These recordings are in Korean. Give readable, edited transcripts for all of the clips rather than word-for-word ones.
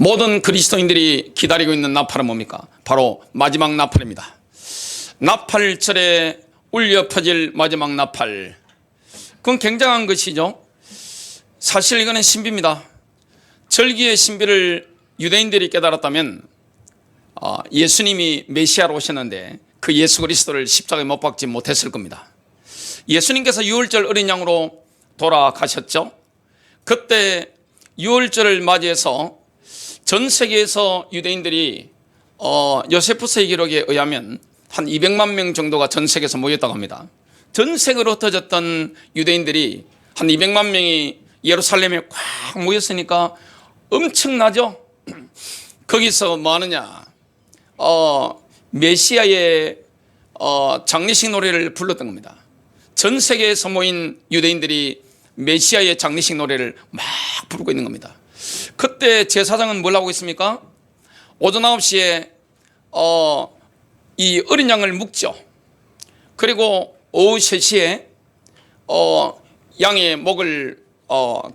모든 그리스도인들이 기다리고 있는 나팔은 뭡니까? 바로 마지막 나팔입니다. 나팔절에 울려 퍼질 마지막 나팔. 그건 굉장한 것이죠. 사실 이거는 신비입니다. 절기의 신비를 유대인들이 깨달았다면 예수님이 메시아로 오셨는데 그 예수 그리스도를 십자가에 못 박지 못했을 겁니다. 예수님께서 유월절 어린 양으로 돌아가셨죠. 그때 유월절을 맞이해서 전 세계에서 유대인들이 요세푸스의 기록에 의하면 한 200만 명 정도가 전 세계에서 모였다고 합니다. 전 세계로 흩어졌던 유대인들이 한 200만 명이 예루살렘에 꽉 모였으니까 엄청나죠. 거기서 뭐 하느냐, 메시아의 장례식 노래를 불렀던 겁니다. 전 세계에서 모인 유대인들이 메시아의 장례식 노래를 막 부르고 있는 겁니다. 그때 제사장은 뭘 하고 있습니까? 오전 9시에 이 어린 양을 묶죠. 그리고 오후 3시에 양의 목을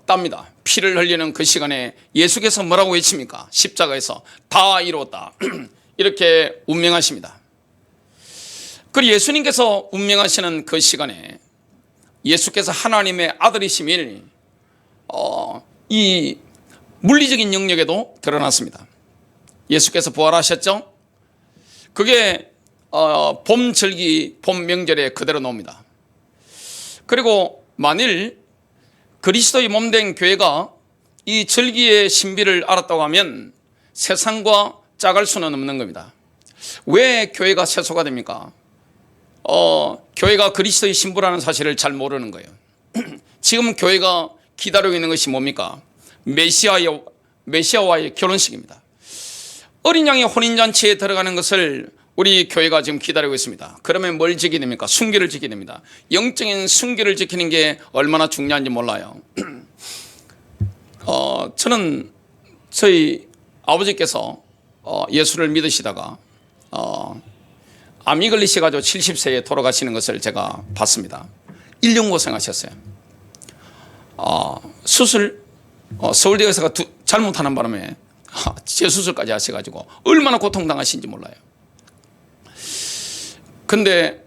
땁니다. 피를 흘리는 그 시간에 예수께서 뭐라고 외칩니까? 십자가에서 다 이루었다. 이렇게 운명하십니다. 그리고 예수님께서 운명하시는 그 시간에 예수께서 하나님의 아들이심을 이 물리적인 영역에도 드러났습니다. 예수께서 부활하셨죠? 그게 봄 절기, 봄 명절에 그대로 나옵니다. 그리고 만일 그리스도의 몸된 교회가 이 절기의 신비를 알았다고 하면 세상과 짝할 수는 없는 겁니다. 왜 교회가 세소가 됩니까? 교회가 그리스도의 신부라는 사실을 잘 모르는 거예요. 지금 교회가 기다리고 있는 것이 뭡니까? 메시아와의 결혼식입니다. 어린 양의 혼인잔치에 들어가는 것을 우리 교회가 지금 기다리고 있습니다. 그러면 뭘 지키게 됩니까? 순결을 지키게 됩니다. 영적인 순결을 지키는 게 얼마나 중요한지 몰라요. 저는 저희 아버지께서 예수를 믿으시다가 암이 걸리셔가지고 70세에 돌아가시는 것을 제가 봤습니다. 1년 고생하셨어요. 수술, 서울대 의사가 잘못하는 바람에 재수술까지 하셔가지고 얼마나 고통당하신지 몰라요. 근데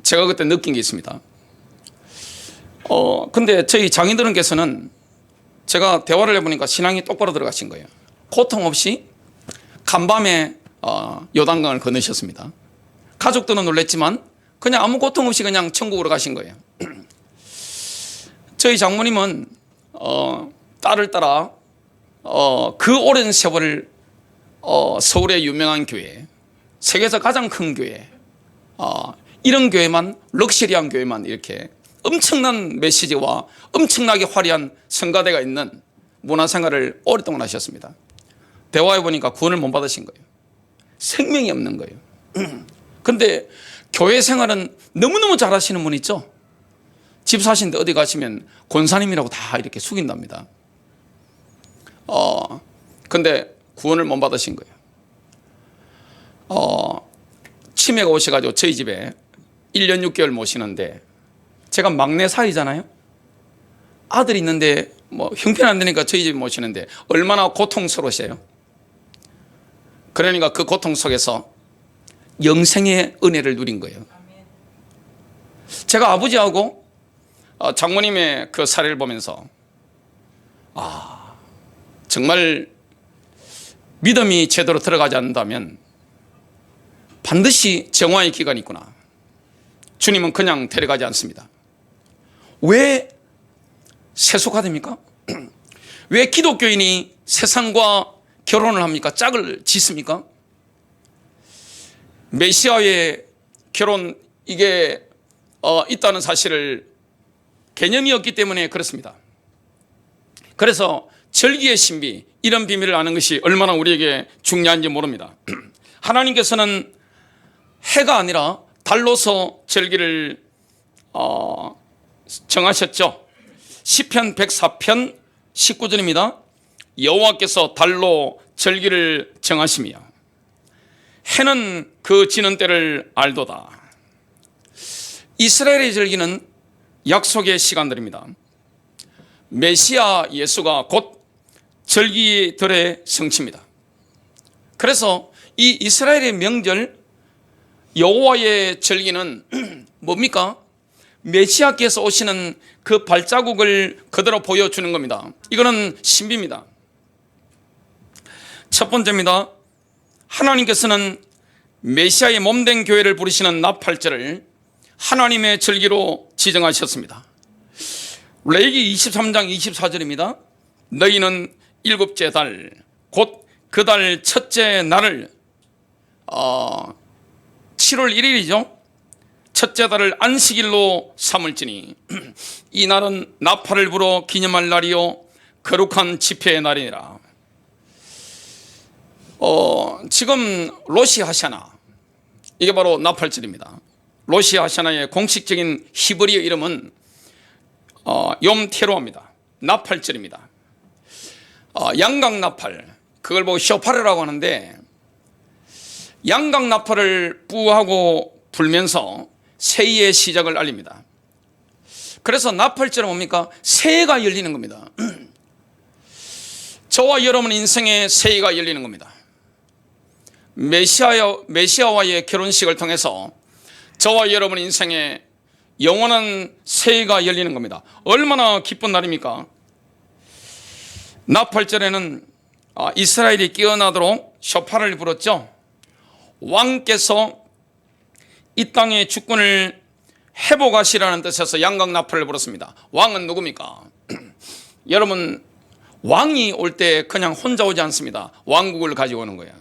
제가 그때 느낀 게 있습니다. 근데 저희 장인들께서는 제가 대화를 해보니까 신앙이 똑바로 들어가신 거예요. 고통 없이 간밤에 요단강을 건너셨습니다. 가족들은 놀랬지만 그냥 아무 고통 없이 그냥 천국으로 가신 거예요. 저희 장모님은 딸을 따라 그 오랜 세월을 서울의 유명한 교회, 세계에서 가장 큰 교회, 이런 교회만, 럭셔리한 교회만 이렇게 엄청난 메시지와 엄청나게 화려한 성가대가 있는 문화생활을 오랫동안 하셨습니다. 대화해 보니까 구원을 못 받으신 거예요. 생명이 없는 거예요. 근데 교회 생활은 너무너무 잘하시는 분 있죠? 집 사시는데 어디 가시면 권사님이라고 다 이렇게 숙인답니다. 근데 구원을 못 받으신 거예요. 치매가 오셔가지고 저희 집에 1년 6개월 모시는데 제가 막내 사이잖아요. 아들이 있는데 뭐 형편 안 되니까 저희 집에 모시는데 얼마나 고통스러우세요. 그러니까 그 고통 속에서 영생의 은혜를 누린 거예요. 제가 아버지하고 장모님의 그 사례를 보면서 정말 믿음이 제대로 들어가지 않는다면 반드시 정화의 기간이 있구나. 주님은 그냥 데려가지 않습니다. 왜 세속화 됩니까? 왜 기독교인이 세상과 결혼을 합니까? 짝을 짓습니까? 메시아의 결혼 이게 있다는 사실을 개념이 없기 때문에 그렇습니다. 그래서 절기의 신비, 이런 비밀을 아는 것이 얼마나 우리에게 중요한지 모릅니다. 하나님께서는 해가 아니라 달로서 절기를 정하셨죠. 시편 104편 19절입니다. 여호와께서 달로 절기를 정하시며 해는 그 지는 때를 알도다. 이스라엘의 절기는 약속의 시간들입니다. 메시아 예수가 곧 절기들의 성취입니다. 그래서 이 이스라엘의 명절 여호와의 절기는 뭡니까? 메시아께서 오시는 그 발자국을 그대로 보여주는 겁니다. 이거는 신비입니다. 첫 번째입니다. 하나님께서는 메시아의 몸된 교회를 부르시는 나팔절을 하나님의 절기로 지정하셨습니다. 레위기 23장 24절입니다. 너희는 일곱째 달 곧 그 달 첫째 날을 7월 1일이죠. 첫째 달을 안식일로 삼을지니 이 날은 나팔을 불어 기념할 날이요 거룩한 집회의 날이니라. 지금 로시 하샤나, 이게 바로 나팔절입니다. 로시 하샤나의 공식적인 히브리어 이름은 욤 테루아입니다. 나팔절입니다. 양각 나팔, 그걸 보고 쇼파르라고 하는데, 양각 나팔을 뿌하고 불면서 새해의 시작을 알립니다. 그래서 나팔절은 뭡니까? 새해가 열리는 겁니다. 저와 여러분 인생의 새해가 열리는 겁니다. 메시아와의 결혼식을 통해서 저와 여러분 인생에 영원한 새해가 열리는 겁니다. 얼마나 기쁜 날입니까? 나팔절에는 이스라엘이 깨어나도록 쇼파를 불었죠. 왕께서 이 땅의 주권을 회복하시라는 뜻에서 양각 나팔을 불었습니다. 왕은 누굽니까? 여러분, 왕이 올 때 그냥 혼자 오지 않습니다. 왕국을 가지고 오는 거예요.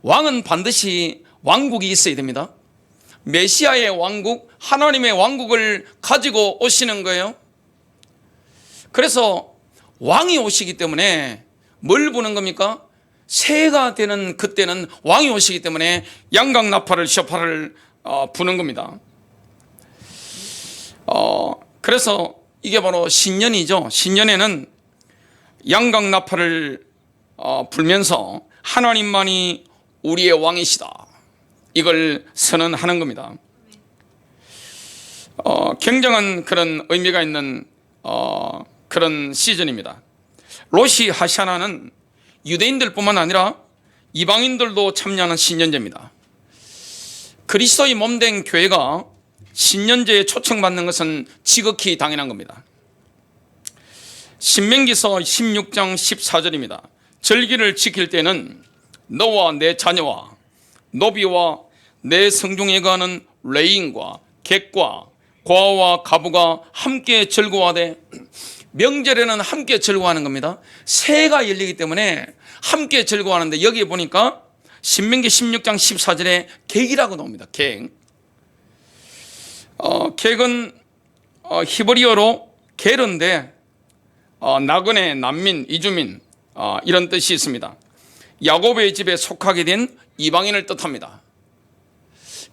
왕은 반드시 왕국이 있어야 됩니다. 메시아의 왕국, 하나님의 왕국을 가지고 오시는 거예요. 그래서 왕이 오시기 때문에 뭘 부는 겁니까? 새해가 되는 그때는 왕이 오시기 때문에 양각 나팔을 쇼파를 부는 겁니다. 그래서 이게 바로 신년이죠. 신년에는 양각 나팔을 불면서 하나님만이 우리의 왕이시다, 이걸 선언하는 겁니다. 굉장한 그런 의미가 있는 그런 시즌입니다. 로시 하샤나는 유대인들뿐만 아니라 이방인들도 참여하는 신년제입니다. 그리스도의 몸된 교회가 신년제에 초청받는 것은 지극히 당연한 겁니다. 신명기서 16장 14절입니다. 절기를 지킬 때는 너와 내 자녀와 노비와 내 성중에 거하는 레인과 객과 고아와 가부가 함께 즐거워하되, 명절에는 함께 즐거워하는 겁니다. 새해가 열리기 때문에 함께 즐거워하는데, 여기에 보니까 신명기 16장 14절에 객이라고 나옵니다. 객. 객은 히브리어로 게르인데 나그네, 난민, 이주민 이런 뜻이 있습니다. 야곱의 집에 속하게 된 이방인을 뜻합니다.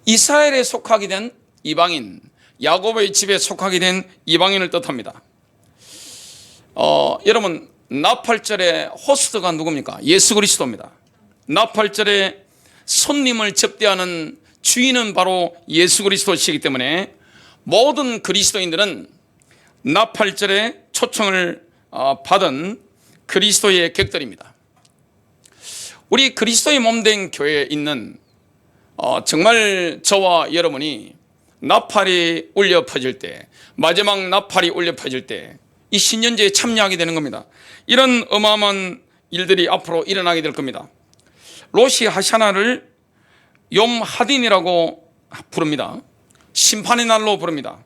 이스라엘에 속하게 된 이방인, 야곱의 집에 속하게 된 이방인을 뜻합니다. 여러분, 나팔절의 호스트가 누굽니까? 예수 그리스도입니다. 나팔절에 손님을 접대하는 주인은 바로 예수 그리스도시기 때문에 모든 그리스도인들은 나팔절에 초청을 받은 그리스도의 객들입니다. 우리 그리스도의 몸된 교회에 있는 정말 저와 여러분이 나팔이 울려 퍼질 때, 마지막 나팔이 울려 퍼질 때 이 신년제에 참여하게 되는 겁니다. 이런 어마어마한 일들이 앞으로 일어나게 될 겁니다. 로시 하샤나를 욤 하딘이라고 부릅니다. 심판의 날로 부릅니다.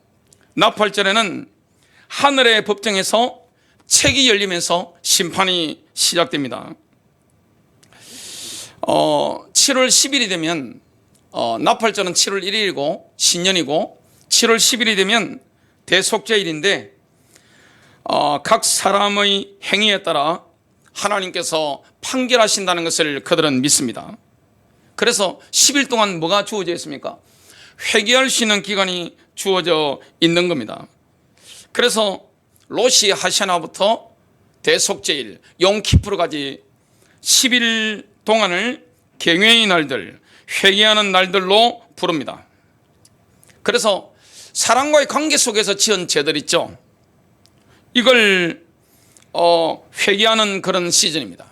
나팔절에는 하늘의 법정에서 책이 열리면서 심판이 시작됩니다. 7월 10일이 되면 나팔절은 7월 1일이고 신년이고, 7월 10일이 되면 대속죄일인데 각 사람의 행위에 따라 하나님께서 판결하신다는 것을 그들은 믿습니다. 그래서 10일 동안 뭐가 주어져 있습니까? 회개할 수 있는 기간이 주어져 있는 겁니다. 그래서 로시 하샤나부터 대속죄일, 용키푸르까지 10일 동안을 경외의 날들, 회개하는 날들로 부릅니다. 그래서 사람과의 관계 속에서 지은 죄들 있죠. 이걸 회개하는 그런 시즌입니다.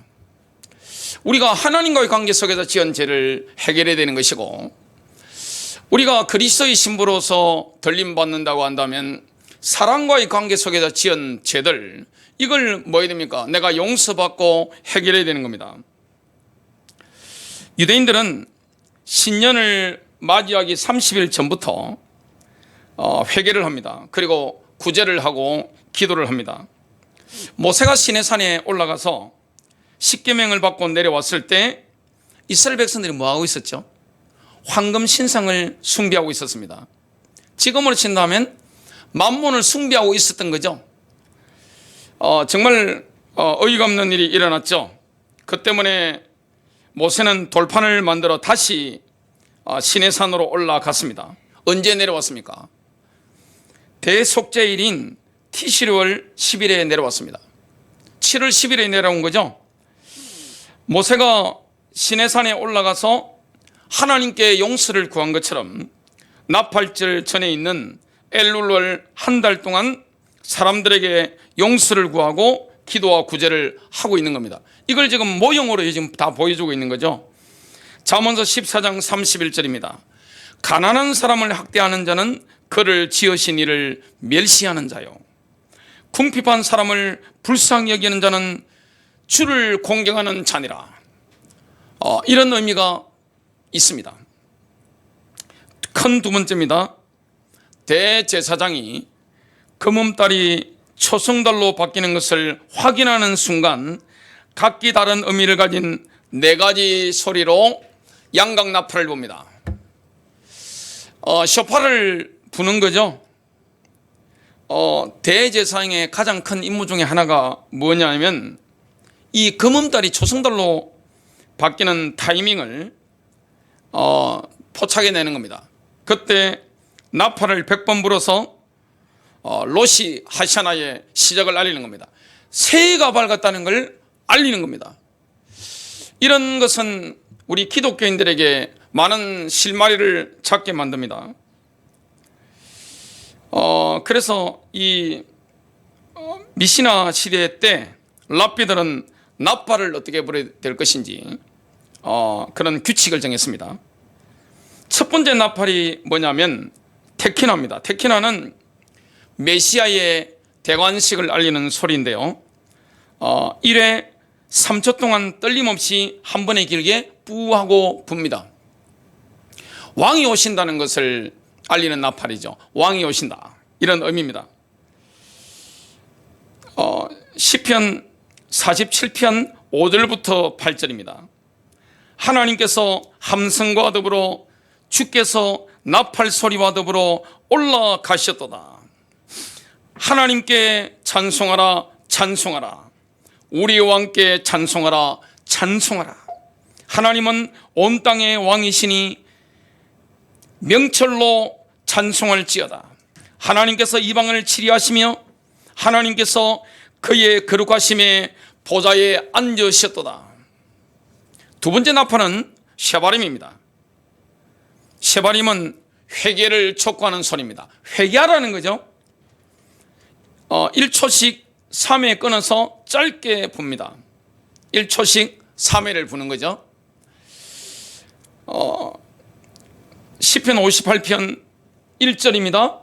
우리가 하나님과의 관계 속에서 지은 죄를 해결해야 되는 것이고, 우리가 그리스도의 신부로서 들림받는다고 한다면 사랑과의 관계 속에서 지은 죄들, 이걸 뭐 해야 됩니까? 내가 용서받고 해결해야 되는 겁니다. 유대인들은 신년을 맞이하기 30일 전부터 회개를 합니다. 그리고 구제를 하고 기도를 합니다. 모세가 시내산에 올라가서 십계명을 받고 내려왔을 때 이스라엘 백성들이 뭐하고 있었죠? 황금 신상을 숭배하고 있었습니다. 지금으로 친다면 만몬을 숭배하고 있었던 거죠. 정말 어이가 없는 일이 일어났죠. 그 때문에 모세는 돌판을 만들어 다시 시내산으로 올라갔습니다. 언제 내려왔습니까? 대속죄일인 티시르월 10일에 내려왔습니다. 7월 10일에 내려온 거죠. 모세가 시내산에 올라가서 하나님께 용서를 구한 것처럼 나팔절 전에 있는 엘룰월 한 달 동안 사람들에게 용서를 구하고 기도와 구제를 하고 있는 겁니다. 이걸 지금 모형으로 지금 다 보여주고 있는 거죠. 잠언서 14장 31절입니다. 가난한 사람을 학대하는 자는 그를 지으신 이를 멸시하는 자요, 궁핍한 사람을 불쌍히 여기는 자는 주를 공경하는 자니라. 이런 의미가 있습니다. 큰 두 번째입니다. 대제사장이 금음달이 초승달로 바뀌는 것을 확인하는 순간 각기 다른 의미를 가진 네 가지 소리로 양각나팔을 봅니다. 쇼파를 부는 거죠. 대제사장의 가장 큰 임무 중에 하나가 뭐냐면 이 금음달이 초승달로 바뀌는 타이밍을 포착해내는 겁니다. 그때 나팔을 100번 불어서 로시 하샤나의 시작을 알리는 겁니다. 새해가 밝았다는 걸 알리는 겁니다. 이런 것은 우리 기독교인들에게 많은 실마리를 찾게 만듭니다. 그래서 이 미시나 시대 때 랍비들은 나팔을 어떻게 불어야 될 것인지 그런 규칙을 정했습니다. 첫 번째 나팔이 뭐냐면 테키나입니다. 테키나는 메시아의 대관식을 알리는 소리인데요. 1회 3초 동안 떨림없이 한 번에 길게 뿌하고 붑니다. 왕이 오신다는 것을 알리는 나팔이죠. 왕이 오신다, 이런 의미입니다. 시편 47편 5절부터 8절입니다. 하나님께서 함성과 더불어 주께서 나팔 소리와 더불어 올라가셨도다. 하나님께 찬송하라, 찬송하라. 우리 왕께 찬송하라, 찬송하라. 하나님은 온 땅의 왕이시니 명철로 찬송할지어다. 하나님께서 이방을 치리하시며 하나님께서 그의 거룩하심의 보좌에 앉으셨도다. 두 번째 나팔은 쉐바림입니다. 쉐바림은 회개를 촉구하는 소리입니다. 회개하라는 거죠. 1초씩 3회 끊어서 짧게 붑니다. 1초씩 3회를 부는 거죠. 시편 58편 1절입니다.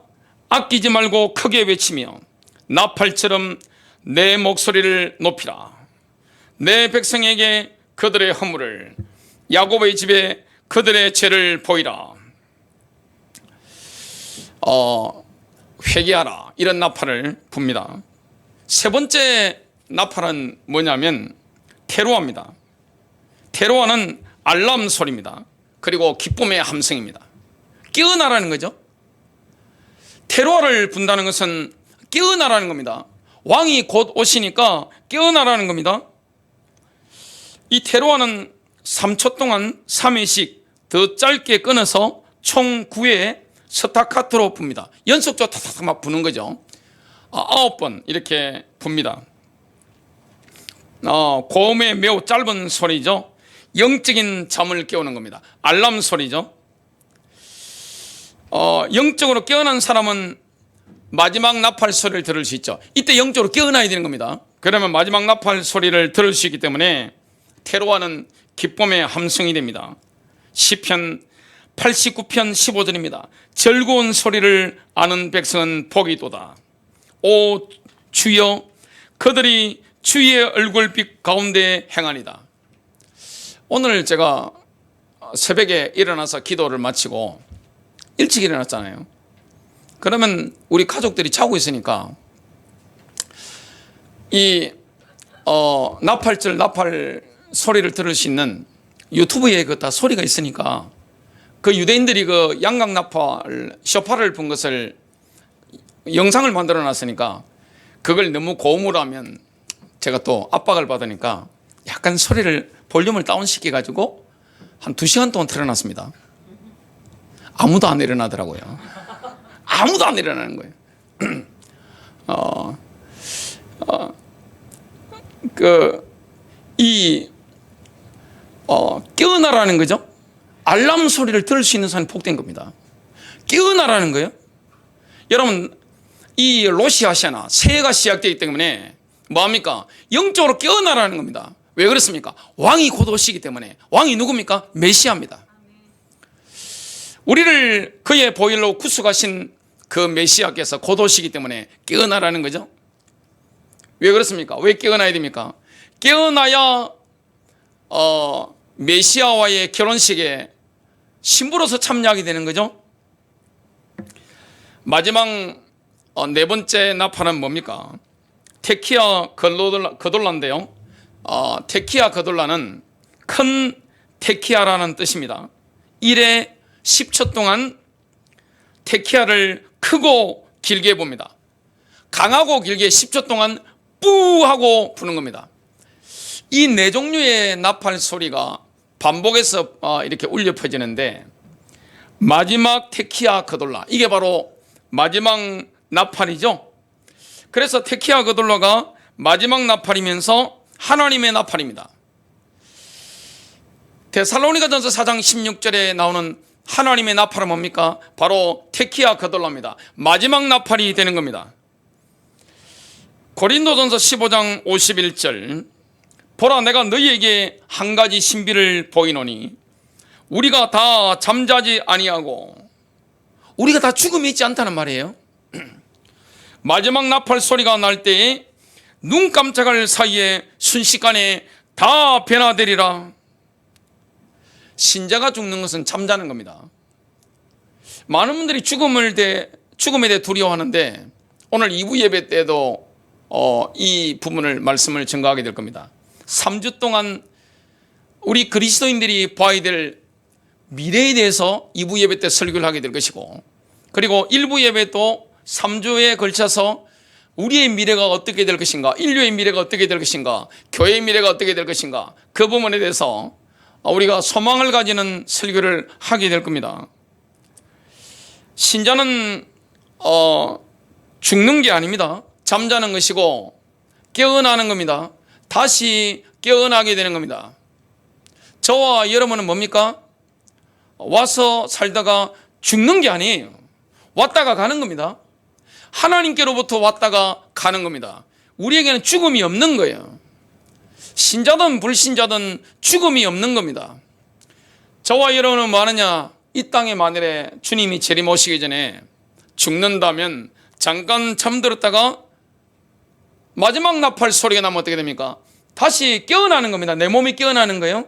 아끼지 말고 크게 외치며 나팔처럼 내 목소리를 높이라. 내 백성에게 그들의 허물을, 야곱의 집에 그들의 죄를 보이라. 회개하라, 이런 나팔을 붑니다. 세 번째 나팔은 뭐냐면 테루아입니다. 테루아는 알람 소리입니다. 그리고 기쁨의 함성입니다. 깨어나라는 거죠. 테루아를 분다는 것은 깨어나라는 겁니다. 왕이 곧 오시니까 깨어나라는 겁니다. 이 테루아는 3초 동안 3회씩 더 짧게 끊어서 총 9회 스타카토로 붑니다. 연속적으로 탁탁탁 막 부는 거죠. 9번 이렇게 붑니다. 고음의 매우 짧은 소리죠. 영적인 잠을 깨우는 겁니다. 알람 소리죠. 영적으로 깨어난 사람은 마지막 나팔 소리를 들을 수 있죠. 이때 영적으로 깨어나야 되는 겁니다. 그러면 마지막 나팔 소리를 들을 수 있기 때문에 테로와는 기쁨의 함성이 됩니다. 시편 89편 15절입니다. 즐거운 소리를 아는 백성은 복이도다. 오 주여, 그들이 주의 얼굴빛 가운데 행하니다. 오늘 제가 새벽에 일어나서 기도를 마치고 일찍 일어났잖아요. 그러면 우리 가족들이 자고 있으니까 이 나팔절 나팔 소리를 들을 수 있는 유튜브에 그 다 소리가 있으니까 그 유대인들이 그 양각 나팔 쇼파를 분 것을 영상을 만들어 놨으니까 그걸 너무 고음으로 하면 제가 또 압박을 받으니까 약간 소리를 볼륨을 다운시켜 가지고 한 2시간 동안 틀어놨습니다. 아무도 안 일어나더라고요. 아무도 안 일어나는 거예요. 깨어나라는 거죠. 알람 소리를 들을 수 있는 사람이 복된 겁니다. 깨어나라는 거예요. 여러분, 이 로시아시아나 새해가 시작되기 때문에 뭐합니까? 영적으로 깨어나라는 겁니다. 왜 그렇습니까? 왕이 곧 오시기 때문에. 왕이 누굽니까? 메시아입니다. 우리를 그의 보혈로 구속하신 그 메시아께서 곧 오시기 때문에 깨어나라는 거죠. 왜 그렇습니까? 왜 깨어나야 됩니까? 깨어나야 메시아와의 결혼식에 신부로서 참여하게 되는 거죠. 마지막 네 번째 나팔은 뭡니까? 테키아 거돌라인데요. 테키아 거돌라는 큰 테키아라는 뜻입니다. 1에 10초 동안 테키아를 크고 길게 봅니다. 강하고 길게 10초 동안 뿌 하고 부는 겁니다. 이 네 종류의 나팔 소리가 반복해서 이렇게 울려 퍼지는데 마지막 테키아 거돌라, 이게 바로 마지막 나팔이죠. 그래서 테키아 거돌라가 마지막 나팔이면서 하나님의 나팔입니다. 데살로니가전서 4장 16절에 나오는 하나님의 나팔은 뭡니까? 바로 테키아 거돌라입니다. 마지막 나팔이 되는 겁니다. 고린도전서 15장 51절, 보라 내가 너희에게 한 가지 신비를 보이노니 우리가 다 잠자지 아니하고, 우리가 다 죽음이 있지 않다는 말이에요. 마지막 나팔 소리가 날 때에 눈 깜짝할 사이에 순식간에 다 변화되리라. 신자가 죽는 것은 잠자는 겁니다. 많은 분들이 죽음에 대해 두려워하는데 오늘 2부 예배 때도 이 부분을 말씀을 증거하게 될 겁니다. 3주 동안 우리 그리스도인들이 봐야 될 미래에 대해서 2부 예배 때 설교를 하게 될 것이고, 그리고 1부 예배도 3주에 걸쳐서 우리의 미래가 어떻게 될 것인가, 인류의 미래가 어떻게 될 것인가, 교회의 미래가 어떻게 될 것인가, 그 부분에 대해서 우리가 소망을 가지는 설교를 하게 될 겁니다. 신자는 죽는 게 아닙니다. 잠자는 것이고 깨어나는 겁니다. 다시 깨어나게 되는 겁니다. 저와 여러분은 뭡니까? 와서 살다가 죽는 게 아니에요. 왔다가 가는 겁니다. 하나님께로부터 왔다가 가는 겁니다. 우리에게는 죽음이 없는 거예요. 신자든 불신자든 죽음이 없는 겁니다. 저와 여러분은 뭐 하느냐? 이 땅에 만일에 주님이 재림오시기 전에 죽는다면 잠깐 잠들었다가 마지막 나팔 소리가 나면 어떻게 됩니까? 다시 깨어나는 겁니다. 내 몸이 깨어나는 거예요.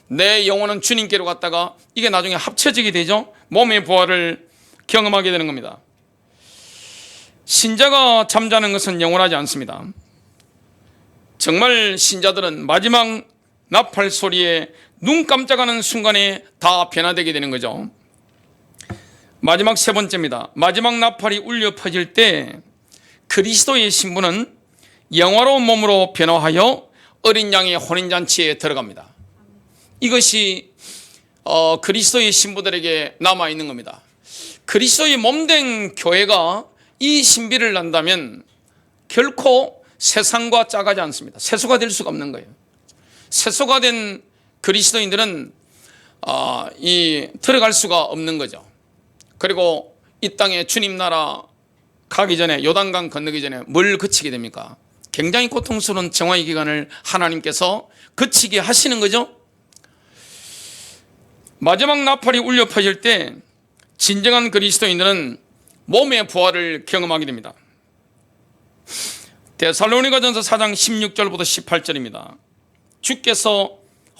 내 영혼은 주님께로 갔다가 이게 나중에 합쳐지게 되죠. 몸의 부활을 경험하게 되는 겁니다. 신자가 잠자는 것은 영원하지 않습니다. 정말 신자들은 마지막 나팔 소리에 눈 깜짝하는 순간에 다 변화되게 되는 거죠. 마지막 세 번째입니다. 마지막 나팔이 울려 퍼질 때 그리스도의 신부는 영화로운 몸으로 변화하여 어린 양의 혼인잔치에 들어갑니다. 이것이 그리스도의 신부들에게 남아있는 겁니다. 그리스도의 몸된 교회가 이 신비를 난다면 결코 세상과 짜가지 않습니다. 세수가 될 수가 없는 거예요. 세수가 된 그리스도인들은 들어갈 수가 없는 거죠. 그리고 이 땅에 주님 나라 가기 전에, 요단강 건너기 전에 뭘 거치게 됩니까? 굉장히 고통스러운 정화의 기간을 하나님께서 거치게 하시는 거죠. 마지막 나팔이 울려 퍼질 때 진정한 그리스도인들은 몸의 부활을 경험하게 됩니다. 데살로니가전서 4장 16절부터 18절입니다. 주께서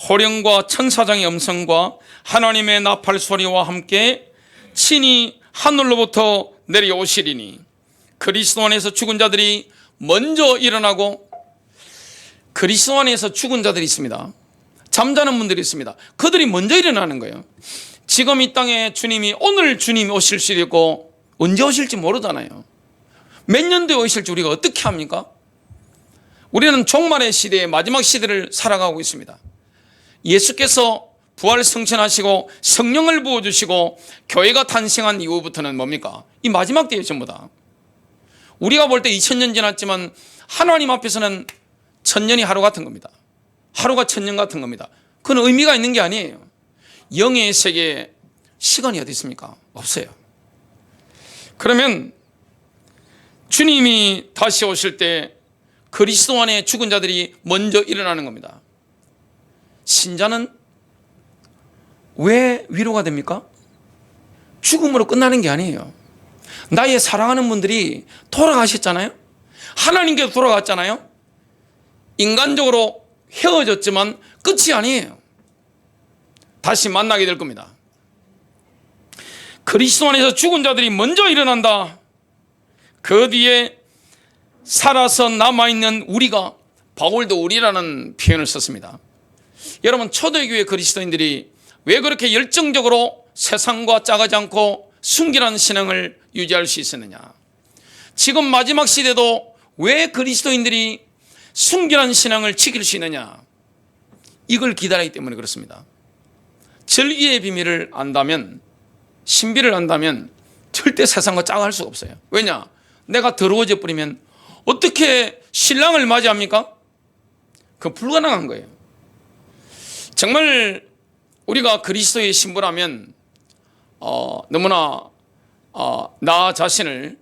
호령과 천사장의 음성과 하나님의 나팔 소리와 함께 친히 하늘로부터 내려오시리니 그리스도 안에서 죽은 자들이 먼저 일어나고, 그리스도 안에서 죽은 자들이 있습니다. 잠자는 분들이 있습니다. 그들이 먼저 일어나는 거예요. 지금 이 땅에 오늘 주님이 오실 수도 있고 언제 오실지 모르잖아요. 몇 년도에 오실지 우리가 어떻게 합니까? 우리는 종말의 시대에 마지막 시대를 살아가고 있습니다. 예수께서 부활 승천하시고 성령을 부어주시고 교회가 탄생한 이후부터는 뭡니까? 이 마지막 때에 전부 다. 우리가 볼 때 2000년 지났지만 하나님 앞에서는 1000년이 하루 같은 겁니다. 하루가 1000년 같은 겁니다. 그건 의미가 있는 게 아니에요. 영의 세계에 시간이 어디 있습니까? 없어요. 그러면 주님이 다시 오실 때 그리스도 안에 죽은 자들이 먼저 일어나는 겁니다. 신자는 왜 위로가 됩니까? 죽음으로 끝나는 게 아니에요. 나의 사랑하는 분들이 돌아가셨잖아요. 하나님께서 돌아갔잖아요. 인간적으로 헤어졌지만 끝이 아니에요. 다시 만나게 될 겁니다. 그리스도 안에서 죽은 자들이 먼저 일어난다. 그 뒤에 살아서 남아있는 우리가, 바울도 우리라는 표현을 썼습니다. 여러분, 초대교회 그리스도인들이 왜 그렇게 열정적으로 세상과 짜가지 않고 순결한 신앙을 유지할 수 있었느냐? 지금 마지막 시대도 왜 그리스도인들이 순결한 신앙을 지킬 수 있느냐? 이걸 기다리기 때문에 그렇습니다. 절기의 비밀을 안다면, 신비를 안다면 절대 세상과 짜갈 수가 없어요. 왜냐? 내가 더러워져 버리면 어떻게 신랑을 맞이합니까? 그건 불가능한 거예요. 정말 우리가 그리스도의 신부라면 너무나 나 자신을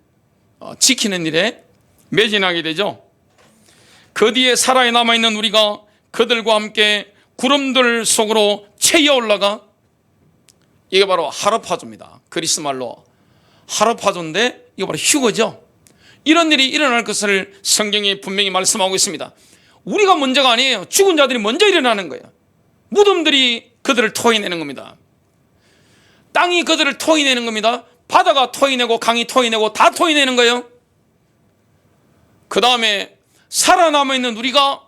지키는 일에 매진하게 되죠. 그 뒤에 살아 남아있는 우리가 그들과 함께 구름들 속으로 채여 올라가, 이게 바로 하르파조입니다. 그리스 말로 하르파조인데 이게 바로 휴거죠. 이런 일이 일어날 것을 성경이 분명히 말씀하고 있습니다. 우리가 먼저가 아니에요. 죽은 자들이 먼저 일어나는 거예요. 무덤들이 그들을 토해내는 겁니다. 땅이 그들을 토해내는 겁니다. 바다가 토해내고 강이 토해내고 다 토해내는 거예요. 그 다음에 살아남아있는 우리가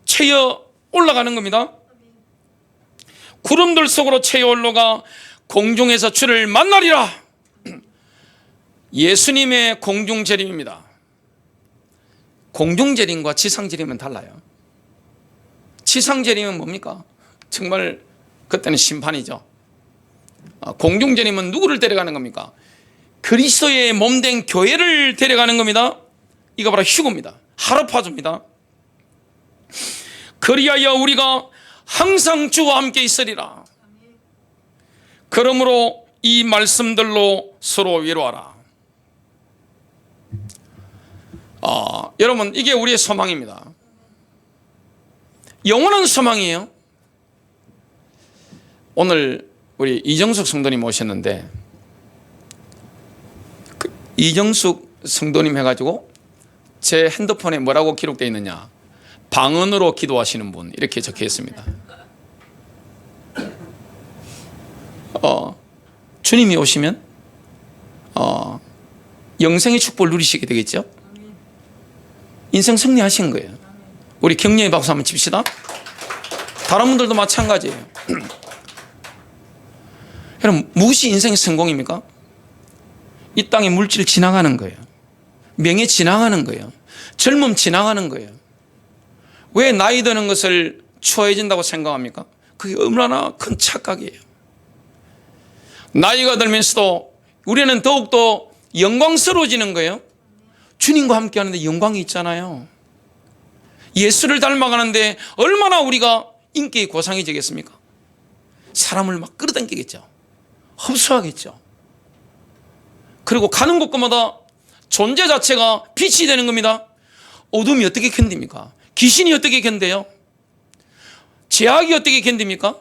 채여 올라가는 겁니다. 구름들 속으로 채여 올라가 공중에서 주를 만나리라. 예수님의 공중재림입니다. 공중재림과 지상재림은 달라요. 지상재림은 뭡니까? 정말 그때는 심판이죠. 공중재림은 누구를 데려가는 겁니까? 그리스도의 몸된 교회를 데려가는 겁니다. 이거 바로 휴거입니다. 하르파조입니다. 그리하여 우리가 항상 주와 함께 있으리라. 그러므로 이 말씀들로 서로 위로하라. 여러분, 이게 우리의 소망입니다. 영원한 소망이에요. 오늘 우리 이정숙 성도님 오셨는데, 이정숙 성도님 해가지고 제 핸드폰에 뭐라고 기록되어 있느냐? 방언으로 기도하시는 분, 이렇게 적혀 있습니다. 주님이 오시면 영생의 축복을 누리시게 되겠죠. 인생 승리하신 거예요. 우리 격려의 박수 한번 칩시다. 다른 분들도 마찬가지예요. 여러분, 무엇이 인생의 성공입니까? 이 땅에 물질 지나가는 거예요. 명예 지나가는 거예요. 젊음 지나가는 거예요. 왜 나이 드는 것을 추워해진다고 생각합니까? 그게 얼마나 큰 착각이에요. 나이가 들면서도 우리는 더욱더 영광스러워지는 거예요. 주님과 함께 하는데 영광이 있잖아요. 예수를 닮아가는데 얼마나 우리가 인격이 고상해지겠습니까? 사람을 막 끌어당기겠죠. 흡수하겠죠. 그리고 가는 곳마다 존재 자체가 빛이 되는 겁니다. 어둠이 어떻게 견딥니까? 귀신이 어떻게 견뎌요? 죄악이 어떻게 견딥니까?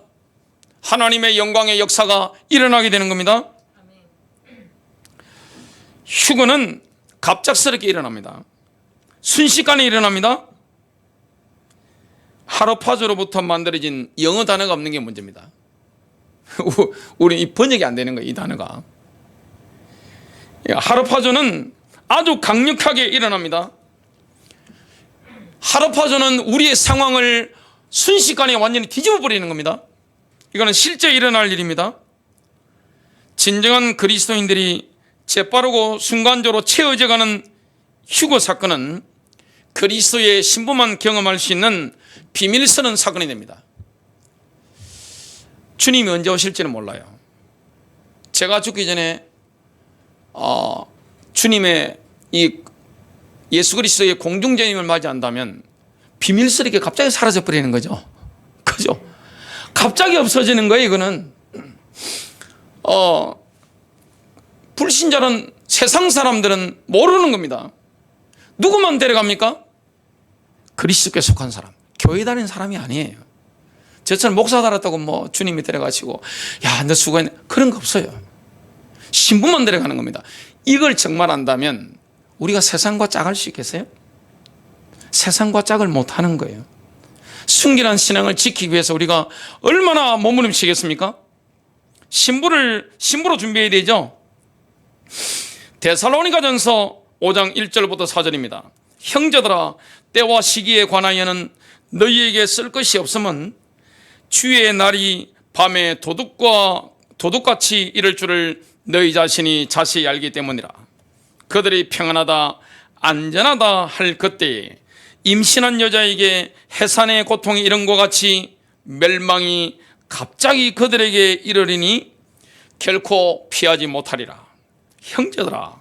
하나님의 영광의 역사가 일어나게 되는 겁니다. 휴거는 갑작스럽게 일어납니다. 순식간에 일어납니다. 하루파주로부터 만들어진 영어 단어가 없는 게 문제입니다. 우리 이 번역이 안 되는 거예요, 이 단어가. 하루파주는 아주 강력하게 일어납니다. 하루파주는 우리의 상황을 순식간에 완전히 뒤집어 버리는 겁니다. 이거는 실제 일어날 일입니다. 진정한 그리스도인들이 재빠르고 순간적으로 채워져가는 휴거 사건은 그리스도의 신부만 경험할 수 있는 비밀스러운 사건이 됩니다. 주님이 언제 오실지는 몰라요. 제가 죽기 전에 주님의 이 예수 그리스도의 공중재림을 맞이한다면 비밀스럽게 갑자기 사라져 버리는 거죠. 그죠? 갑자기 없어지는 거예요. 이거는 불신자는 세상 사람들은 모르는 겁니다. 누구만 데려갑니까? 그리스도께 속한 사람, 교회 다니는 사람이 아니에요. 저처럼 목사 달았다고 뭐 주님이 데려가시고 야, 너 수고했네, 그런 거 없어요. 신부만 데려가는 겁니다. 이걸 정말 안다면 우리가 세상과 짝할 수 있겠어요? 세상과 짝을 못하는 거예요. 순결한 신앙을 지키기 위해서 우리가 얼마나 몸부림치겠습니까? 신부로 준비해야 되죠. 데살로니가전서 5장 1절부터 4절입니다. 형제들아, 때와 시기에 관하여는 너희에게 쓸 것이 없으면 주의 날이 밤에 도둑같이 이를 줄을 너희 자신이 자세히 알기 때문이라. 그들이 평안하다 안전하다 할 그때에 임신한 여자에게 해산의 고통이 이런 것 같이 멸망이 갑자기 그들에게 이르리니 결코 피하지 못하리라. 형제들아,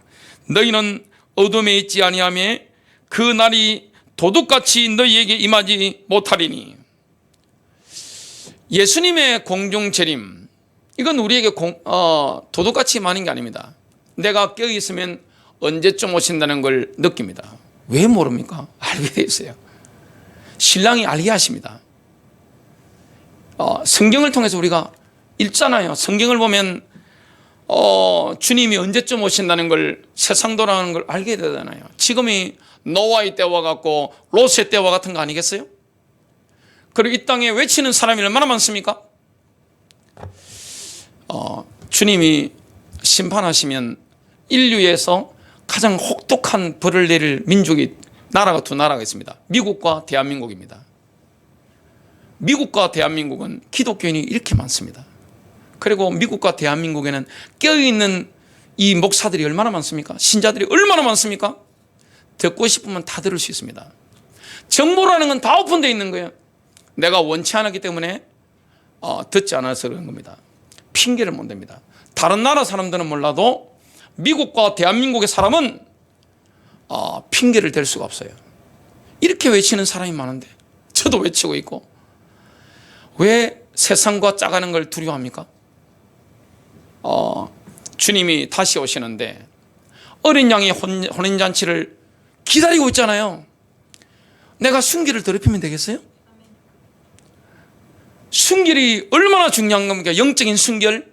너희는 어둠에 있지 아니하며 그 날이 도둑같이 너희에게 임하지 못하리니. 예수님의 공중재림, 이건 우리에게 도둑같이 임하는 게 아닙니다. 내가 껴있으면 언제쯤 오신다는 걸 느낍니다. 왜 모릅니까? 알게 돼 있어요. 신랑이 알게 하십니다. 성경을 통해서 우리가 읽잖아요. 성경을 보면 주님이 언제쯤 오신다는 걸, 세상 돌아가는 걸 알게 되잖아요. 지금이 노아의 때와 같고 롯의 때와 같은 거 아니겠어요? 그리고 이 땅에 외치는 사람이 얼마나 많습니까? 주님이 심판하시면 인류에서 가장 혹독한 벌을 내릴 민족이, 나라가 두 나라가 있습니다. 미국과 대한민국입니다. 미국과 대한민국은 기독교인이 이렇게 많습니다. 그리고 미국과 대한민국에는 껴있는 이 목사들이 얼마나 많습니까? 신자들이 얼마나 많습니까? 듣고 싶으면 다 들을 수 있습니다. 정보라는 건 다 오픈되어 있는 거예요. 내가 원치 않았기 때문에 듣지 않아서 그런 겁니다. 핑계를 못 댑니다. 다른 나라 사람들은 몰라도 미국과 대한민국의 사람은 핑계를 댈 수가 없어요. 이렇게 외치는 사람이 많은데, 저도 외치고 있고, 왜 세상과 짜가는 걸 두려워합니까? 주님이 다시 오시는데 어린 양의 혼인잔치를 기다리고 있잖아요. 내가 순결을 더럽히면 되겠어요? 순결이 얼마나 중요한 겁니까? 영적인 순결.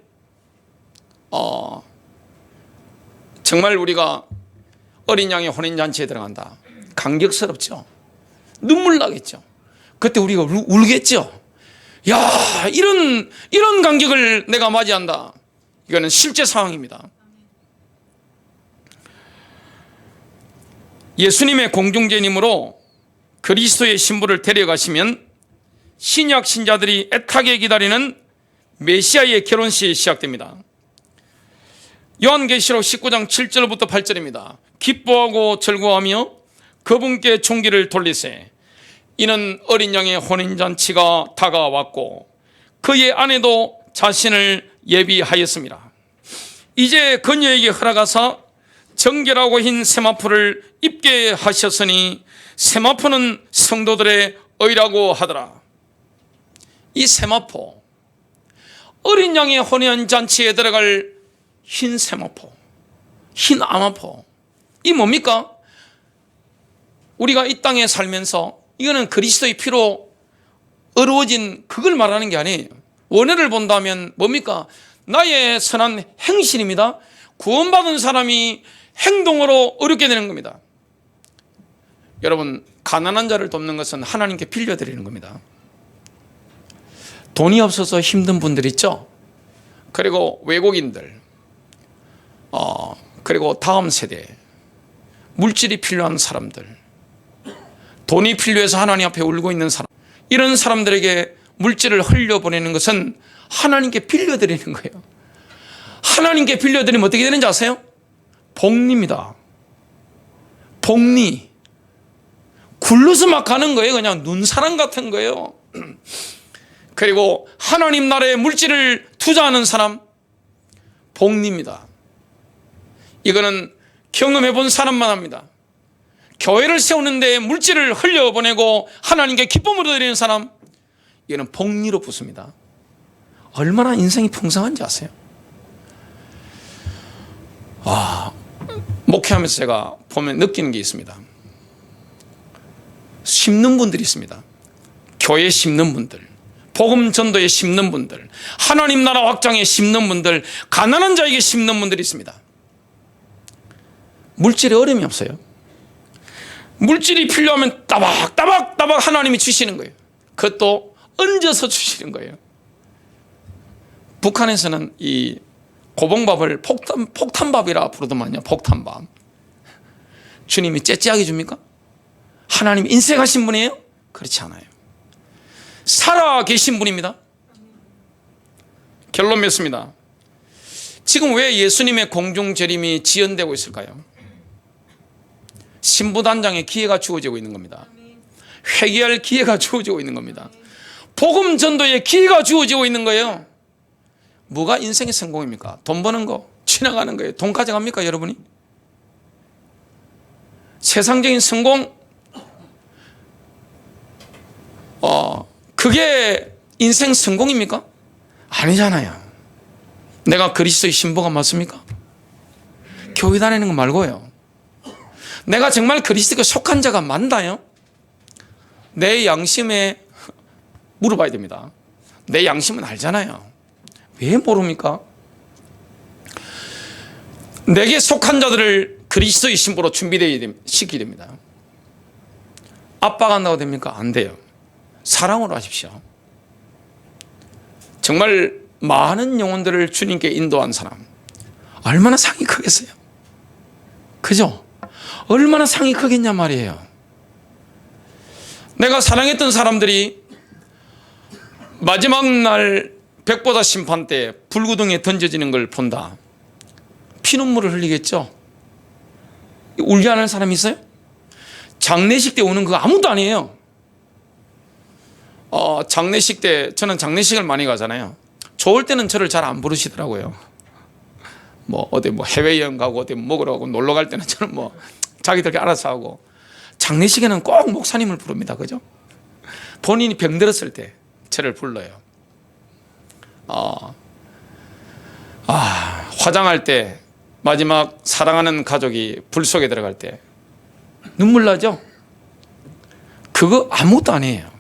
정말 우리가 어린 양의 혼인잔치에 들어간다, 감격스럽죠. 눈물 나겠죠. 그때 우리가 울겠죠. 야, 이런 감격을 내가 맞이한다. 이거는 실제 상황입니다. 예수님의 공중재림으로 그리스도의 신부를 데려가시면 신약 신자들이 애타게 기다리는 메시아의 결혼식이 시작됩니다. 요한계시록 19장 7절부터 8절입니다. 기뻐하고 즐거워하며 그분께 존귀를 돌리세. 이는 어린 양의 혼인잔치가 다가왔고 그의 아내도 자신을 예비하였습니다. 이제 그녀에게 허락하사 정결하고 흰 세마포를 입게 하셨으니 세마포는 성도들의 의라고 하더라. 이 세마포, 어린 양의 혼인잔치에 들어갈 흰 세마포, 흰 아마포, 이 뭡니까? 우리가 이 땅에 살면서 이거는 그리스도의 피로 어루어진 그걸 말하는 게 아니에요. 원어를 본다면 뭡니까? 나의 선한 행실입니다. 구원받은 사람이 행동으로 어렵게 되는 겁니다. 여러분, 가난한 자를 돕는 것은 하나님께 빌려드리는 겁니다. 돈이 없어서 힘든 분들 있죠? 그리고 외국인들, 그리고 다음 세대, 물질이 필요한 사람들, 돈이 필요해서 하나님 앞에 울고 있는 사람, 이런 사람들에게 물질을 흘려보내는 것은 하나님께 빌려드리는 거예요. 하나님께 빌려드리면 어떻게 되는지 아세요? 복리입니다. 복리. 굴러서 막 가는 거예요. 그냥 눈사람 같은 거예요. 그리고 하나님 나라에 물질을 투자하는 사람, 복리입니다. 이거는 경험해 본 사람만 합니다. 교회를 세우는데 물질을 흘려보내고 하나님께 기쁨을 드리는 사람, 이거는 복리로 붙습니다. 얼마나 인생이 풍성한지 아세요? 목회하면서 제가 보면 느끼는 게 있습니다. 심는 분들이 있습니다. 교회 심는 분들, 복음 전도에 심는 분들, 하나님 나라 확장에 심는 분들, 가난한 자에게 심는 분들이 있습니다. 물질에 어려움이 없어요. 물질이 필요하면 따박따박 하나님이 주시는 거예요. 그것도 얹어서 주시는 거예요. 북한에서는 이 고봉밥을 폭탄밥이라 부르더만요. 폭탄밥. 주님이 째째하게 줍니까? 하나님이 인색하신 분이에요? 그렇지 않아요. 살아 계신 분입니다. 결론 맺습니다. 지금 왜 예수님의 공중재림이 지연되고 있을까요? 신부단장의 기회가 주어지고 있는 겁니다. 회개할 기회가 주어지고 있는 겁니다. 복음 전도의 기회가 주어지고 있는 거예요. 뭐가 인생의 성공입니까? 돈 버는 거, 지나가는 거예요. 돈 가져갑니까, 여러분이? 세상적인 성공, 그게 인생 성공입니까? 아니잖아요. 내가 그리스도의 신부가 맞습니까? 교회 다니는 거 말고요. 내가 정말 그리스도께 속한 자가 맞나요? 내 양심에 물어봐야 됩니다. 내 양심은 알잖아요. 왜 모릅니까? 내게 속한 자들을 그리스도의 신부로 준비시키게 됩니다. 압박한다고 됩니까? 안 돼요. 사랑으로 하십시오. 정말 많은 영혼들을 주님께 인도한 사람, 얼마나 상이 크겠어요? 그죠? 얼마나 상이 크겠냐 말이에요. 내가 사랑했던 사람들이 마지막 날 백보다 심판 때 불구덩이에 던져지는 걸 본다. 피눈물을 흘리겠죠? 울지 않을 사람이 있어요? 장례식 때 우는 거 아무도 아니에요. 장례식 때, 저는 장례식을 많이 가잖아요. 좋을 때는 저를 잘 안 부르시더라고요. 어디 해외여행 가고 어디 먹으러 가고 놀러 갈 때는 저는 자기들끼리 알아서 하고, 장례식에는 꼭 목사님을 부릅니다. 그죠? 본인이 병들었을 때 저를 불러요. 화장할 때, 마지막 사랑하는 가족이 불 속에 들어갈 때 눈물 나죠? 그거 아무것도 아니에요.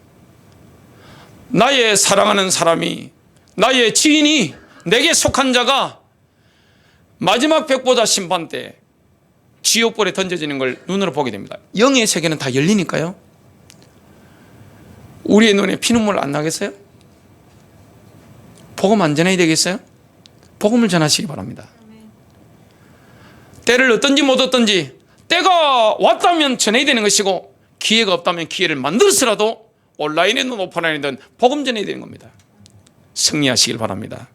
나의 사랑하는 사람이, 나의 지인이, 내게 속한 자가 마지막 백보자 심판 때 지옥불에 던져지는 걸 눈으로 보게 됩니다. 영의 세계는 다 열리니까요. 우리의 눈에 피눈물 안 나겠어요? 복음 안 전해야 되겠어요? 복음을 전하시기 바랍니다. 때를 얻든지 못 얻든지 때가 왔다면 전해야 되는 것이고, 기회가 없다면 기회를 만들어서라도 온라인이든 오프라인이든 복음 전해야 되는 겁니다. 승리하시길 바랍니다.